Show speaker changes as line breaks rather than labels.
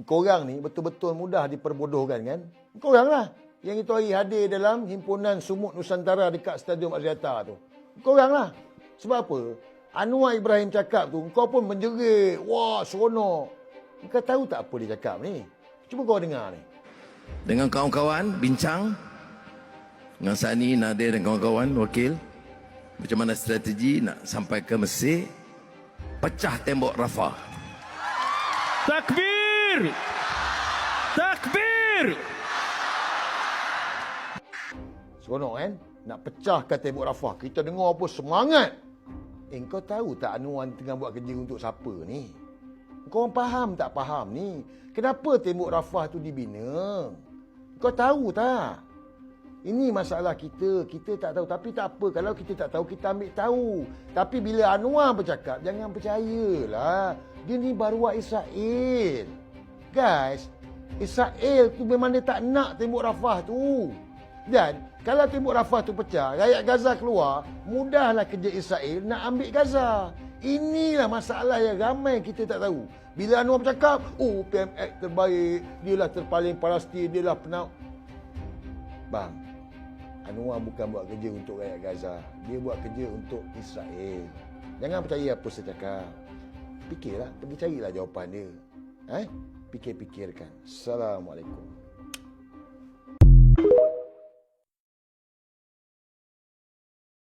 Korang ni betul-betul mudah diperbodohkan kan? Korang lah yang itu hari hadir dalam himpunan Sumut Nusantara dekat Stadium Axiata tu. Korang lah. Sebab apa? Anwar Ibrahim cakap tu, kau pun menjerit. Wah, seronok. Kau tahu tak apa dia cakap ni? Cuba kau dengar ni.
Dengan kawan-kawan, bincang. Dengan Sani, Nadir dan kawan-kawan, wakil. Macam mana strategi nak sampai ke Mesir. Pecah tembok Rafah.
Takbir! Takbir!
Seronok kan? Nak pecahkan tembok Rafah. Kita dengar apa semangat. Kau tahu tak Anwar tengah buat kerja untuk siapa ni? Kau orang faham tak faham ni? Kenapa tembok Rafah tu dibina? Kau tahu tak? Ini masalah kita. Kita tak tahu. Tapi tak apa. Kalau kita tak tahu, kita ambil tahu. Tapi bila Anwar bercakap, jangan percayalah. Dia ni baru Israel. Guys, Israel tu memang dia tak nak tembok Rafah tu. Dan kalau tembok Rafah tu pecah, rakyat Gaza keluar, mudahlah kerja Israel nak ambil Gaza. Inilah masalah yang ramai kita tak tahu. Bila Anwar bercakap, oh PMX terbaik, dialah terpaling Palestin, dialah penau. Bang, Anwar bukan buat kerja untuk rakyat Gaza. Dia buat kerja untuk Israel. Jangan percaya apa saya cakap. Fikirlah, pergi carilah jawapan dia. Fikir-fikirkan. Assalamualaikum.